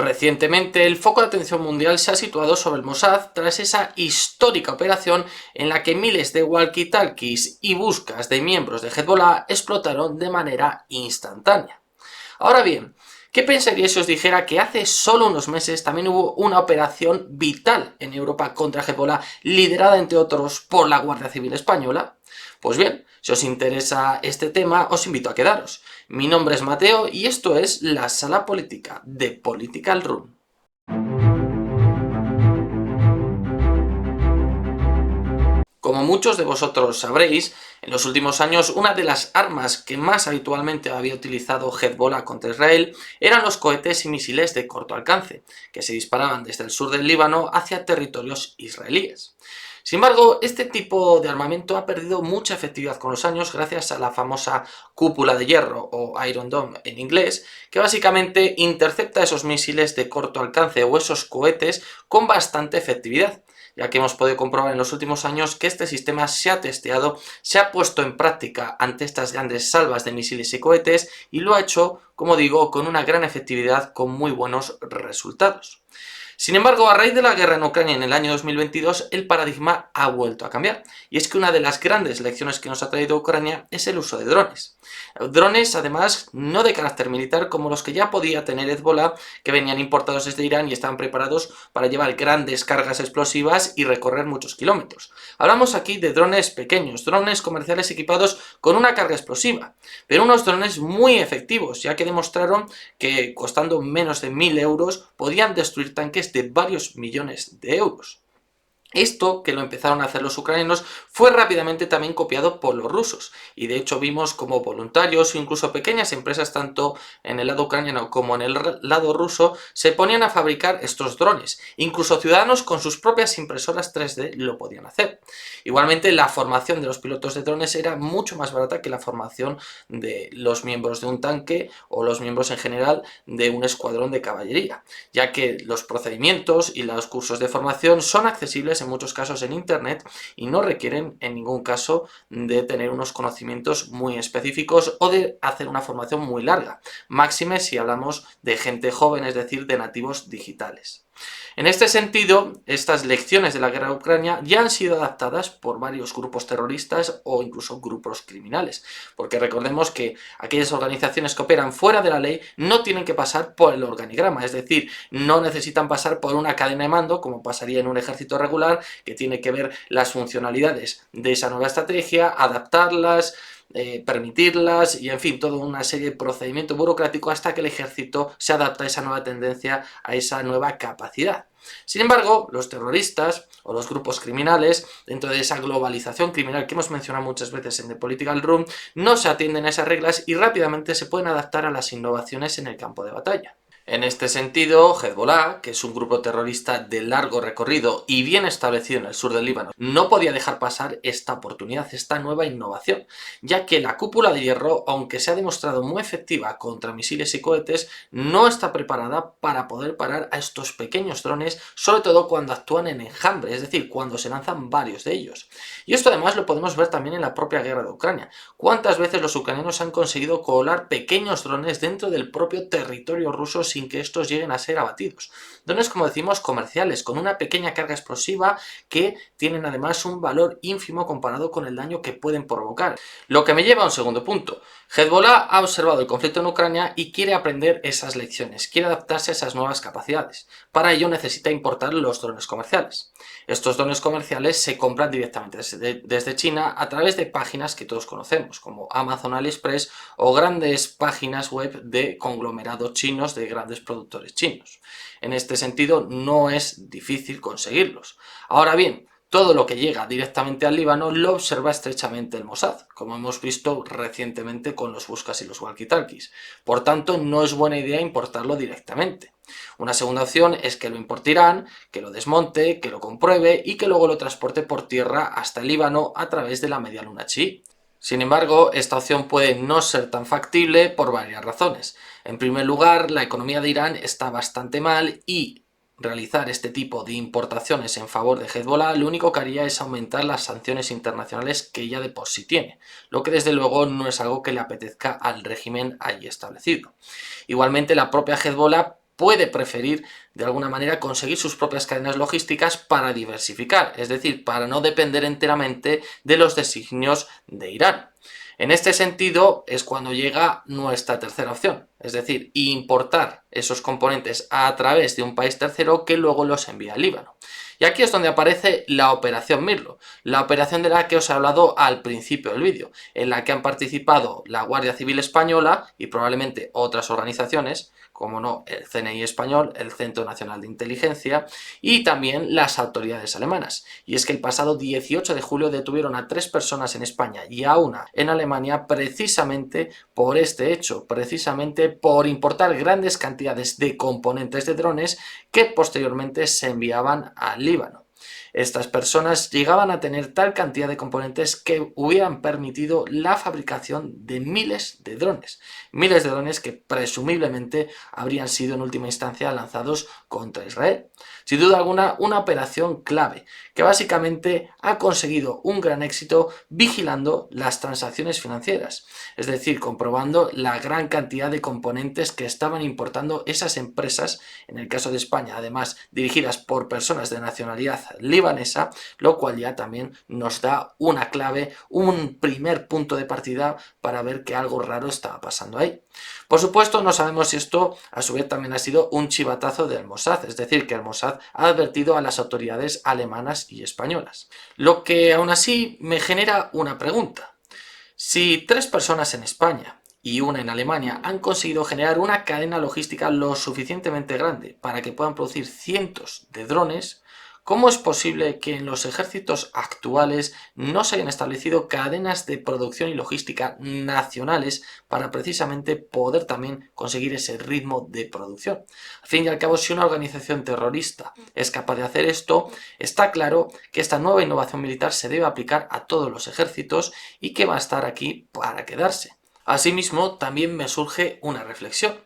Recientemente, el foco de atención mundial se ha situado sobre el Mossad tras esa histórica operación en la que miles de walkie-talkies y buscas de miembros de Hezbollah explotaron de manera instantánea. Ahora bien, ¿qué pensaríais si os dijera que hace solo unos meses también hubo una operación vital en Europa contra Hezbollah, liderada entre otros por la Guardia Civil Española? Pues bien, si os interesa este tema, os invito a quedaros. Mi nombre es Mateo y esto es la Sala Política de Political Room. Como muchos de vosotros sabréis, en los últimos años una de las armas que más habitualmente había utilizado Hezbollah contra Israel eran los cohetes y misiles de corto alcance, que se disparaban desde el sur del Líbano hacia territorios israelíes. Sin embargo, este tipo de armamento ha perdido mucha efectividad con los años gracias a la famosa cúpula de hierro, o Iron Dome en inglés, que básicamente intercepta esos misiles de corto alcance o esos cohetes con bastante efectividad, ya que hemos podido comprobar en los últimos años que este sistema se ha testeado, se ha puesto en práctica ante estas grandes salvas de misiles y cohetes y lo ha hecho, como digo, con una gran efectividad, con muy buenos resultados. Sin embargo, a raíz de la guerra en Ucrania en el año 2022, el paradigma ha vuelto a cambiar. Y es que una de las grandes lecciones que nos ha traído Ucrania es el uso de drones. Drones, además, no de carácter militar, como los que ya podía tener Hezbollah, que venían importados desde Irán y estaban preparados para llevar grandes cargas explosivas y recorrer muchos kilómetros. Hablamos aquí de drones pequeños, drones comerciales equipados con una carga explosiva, pero unos drones muy efectivos, ya que demostraron que costando menos de 1000 euros podían destruir tanques de varios millones de euros. Esto, que lo empezaron a hacer los ucranianos, fue rápidamente también copiado por los rusos, y de hecho vimos como voluntarios o incluso pequeñas empresas, tanto en el lado ucraniano como en el lado ruso, se ponían a fabricar estos drones. Incluso ciudadanos con sus propias impresoras 3D lo podían hacer. Igualmente, la formación de los pilotos de drones era mucho más barata que la formación de los miembros de un tanque o los miembros en general de un escuadrón de caballería, ya que los procedimientos y los cursos de formación son accesibles en muchos casos en internet y no requieren en ningún caso de tener unos conocimientos muy específicos o de hacer una formación muy larga, máxime si hablamos de gente joven, es decir, de nativos digitales. En este sentido, estas lecciones de la guerra de Ucrania ya han sido adaptadas por varios grupos terroristas o incluso grupos criminales, porque recordemos que aquellas organizaciones que operan fuera de la ley no tienen que pasar por el organigrama, es decir, no necesitan pasar por una cadena de mando como pasaría en un ejército regular, que tiene que ver las funcionalidades de esa nueva estrategia, adaptarlas, permitirlas y en fin, toda una serie de procedimientos burocráticos hasta que el ejército se adapta a esa nueva tendencia, a esa nueva capacidad. Sin embargo, los terroristas o los grupos criminales, dentro de esa globalización criminal que hemos mencionado muchas veces en The Political Room, no se atienden a esas reglas y rápidamente se pueden adaptar a las innovaciones en el campo de batalla. En este sentido, Hezbollah, que es un grupo terrorista de largo recorrido y bien establecido en el sur del Líbano, no podía dejar pasar esta oportunidad, esta nueva innovación, ya que la cúpula de hierro, aunque se ha demostrado muy efectiva contra misiles y cohetes, no está preparada para poder parar a estos pequeños drones, sobre todo cuando actúan en enjambre, es decir, cuando se lanzan varios de ellos. Y esto además lo podemos ver también en la propia guerra de Ucrania. ¿Cuántas veces los ucranianos han conseguido colar pequeños drones dentro del propio territorio ruso sin que estos lleguen a ser abatidos? Drones, como decimos, comerciales, con una pequeña carga explosiva que tienen además un valor ínfimo comparado con el daño que pueden provocar. Lo que me lleva a un segundo punto. Hezbollah ha observado el conflicto en Ucrania y quiere aprender esas lecciones, quiere adaptarse a esas nuevas capacidades. Para ello necesita importar los drones comerciales. Estos drones comerciales se compran directamente desde China a través de páginas que todos conocemos, como Amazon, AliExpress o grandes páginas web de conglomerados chinos, de grandes productores chinos. En este sentido, no es difícil conseguirlos. Ahora bien, todo lo que llega directamente al Líbano lo observa estrechamente el Mossad, como hemos visto recientemente con los buscas y los walkie-talkies. Por tanto, no es buena idea importarlo directamente. Una segunda opción es que lo importe Irán, que lo desmonte, que lo compruebe y que luego lo transporte por tierra hasta el Líbano a través de la media luna chií. Sin embargo, esta opción puede no ser tan factible por varias razones. En primer lugar, la economía de Irán está bastante mal y realizar este tipo de importaciones en favor de Hezbollah lo único que haría es aumentar las sanciones internacionales que ya de por sí tiene, lo que desde luego no es algo que le apetezca al régimen allí establecido. Igualmente, la propia Hezbollah puede preferir de alguna manera conseguir sus propias cadenas logísticas para diversificar, es decir, para no depender enteramente de los designios de Irán. En este sentido es cuando llega nuestra tercera opción, es decir, importar esos componentes a través de un país tercero que luego los envía al Líbano. Y aquí es donde aparece la Operación Mirlo, la operación de la que os he hablado al principio del vídeo, en la que han participado la Guardia Civil Española y probablemente otras organizaciones, como no el CNI español, el Centro Nacional de Inteligencia y también las autoridades alemanas. Y es que el pasado 18 de julio detuvieron a 3 personas en España y a una en Alemania precisamente por este hecho, precisamente por importar grandes cantidades de componentes de drones que posteriormente se enviaban al Líbano. Estas personas llegaban a tener tal cantidad de componentes que hubieran permitido la fabricación de miles de drones que presumiblemente habrían sido en última instancia lanzados contra Israel. Sin duda alguna, una operación clave que básicamente ha conseguido un gran éxito vigilando las transacciones financieras, es decir, comprobando la gran cantidad de componentes que estaban importando esas empresas, en el caso de España, además dirigidas por personas de nacionalidad libanesa, lo cual ya también nos da una clave, un primer punto de partida para ver que algo raro estaba pasando ahí. Por supuesto, no sabemos si esto a su vez también ha sido un chivatazo del Mossad, es decir, que el Mossad ha advertido a las autoridades alemanas y españolas. Lo que aún así me genera una pregunta. Si 3 personas en España y una en Alemania han conseguido generar una cadena logística lo suficientemente grande para que puedan producir cientos de drones, ¿cómo es posible que en los ejércitos actuales no se hayan establecido cadenas de producción y logística nacionales para precisamente poder también conseguir ese ritmo de producción? Al fin y al cabo, si una organización terrorista es capaz de hacer esto, está claro que esta nueva innovación militar se debe aplicar a todos los ejércitos y que va a estar aquí para quedarse. Asimismo, también me surge una reflexión,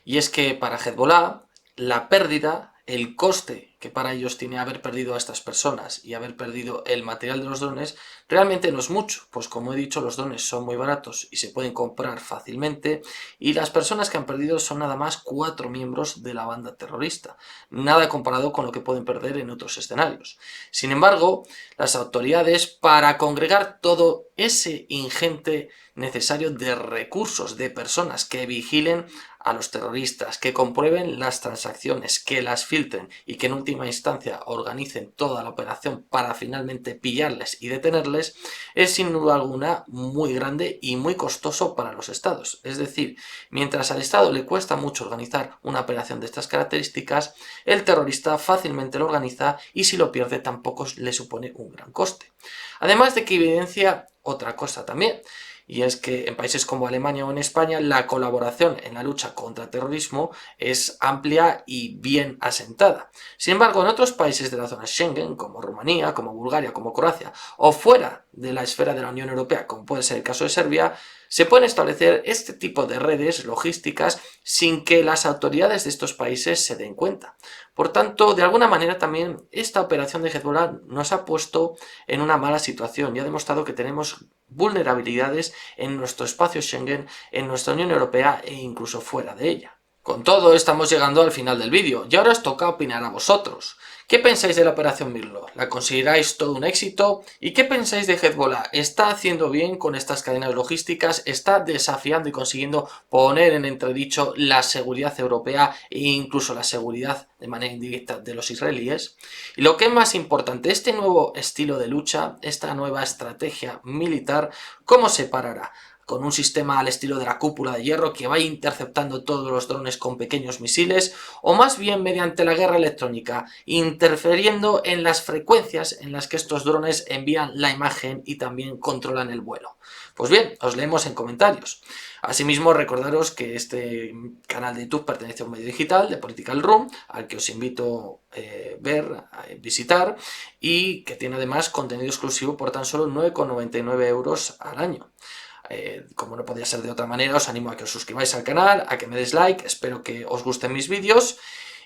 y es que para Hezbollah la pérdida, el coste que para ellos tiene haber perdido a estas personas y haber perdido el material de los drones, realmente no es mucho, pues como he dicho, los drones son muy baratos y se pueden comprar fácilmente, y las personas que han perdido son nada más 4 miembros de la banda terrorista, nada comparado con lo que pueden perder en otros escenarios. Sin embargo, las autoridades, para congregar todo ese ingente necesario de recursos, de personas que vigilen a los terroristas, que comprueben las transacciones, que las filtren y que en última instancia organicen toda la operación para finalmente pillarles y detenerles, es sin duda alguna muy grande y muy costoso para los estados. Es decir, mientras al estado le cuesta mucho organizar una operación de estas características, el terrorista fácilmente lo organiza y si lo pierde tampoco le supone un gran coste. Además de que evidencia otra cosa también, y es que en países como Alemania o en España la colaboración en la lucha contra el terrorismo es amplia y bien asentada. Sin embargo, en otros países de la zona Schengen, como Rumanía, como Bulgaria, como Croacia, o fuera de la esfera de la Unión Europea, como puede ser el caso de Serbia, se pueden establecer este tipo de redes logísticas sin que las autoridades de estos países se den cuenta. Por tanto, de alguna manera también esta operación de Hezbollah nos ha puesto en una mala situación y ha demostrado que tenemos vulnerabilidades en nuestro espacio Schengen, en nuestra Unión Europea e incluso fuera de ella. Con todo, estamos llegando al final del vídeo y ahora os toca opinar a vosotros. ¿Qué pensáis de la operación Mirlo? ¿La consideráis todo un éxito? ¿Y qué pensáis de Hezbollah? ¿Está haciendo bien con estas cadenas logísticas? ¿Está desafiando y consiguiendo poner en entredicho la seguridad europea e incluso la seguridad de manera indirecta de los israelíes? Y lo que es más importante, este nuevo estilo de lucha, esta nueva estrategia militar, ¿cómo se parará? ¿Con un sistema al estilo de la cúpula de hierro que vaya interceptando todos los drones con pequeños misiles, o más bien mediante la guerra electrónica, interfiriendo en las frecuencias en las que estos drones envían la imagen y también controlan el vuelo? Pues bien, os leemos en comentarios. Asimismo, recordaros que este canal de YouTube pertenece a un medio digital de Political Room, al que os invito a visitar, y que tiene además contenido exclusivo por tan solo 9,99 € al año. Como no podía ser de otra manera, os animo a que os suscribáis al canal, a que me des like, espero que os gusten mis vídeos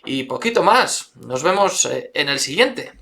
y poquito más. Nos vemos en el siguiente.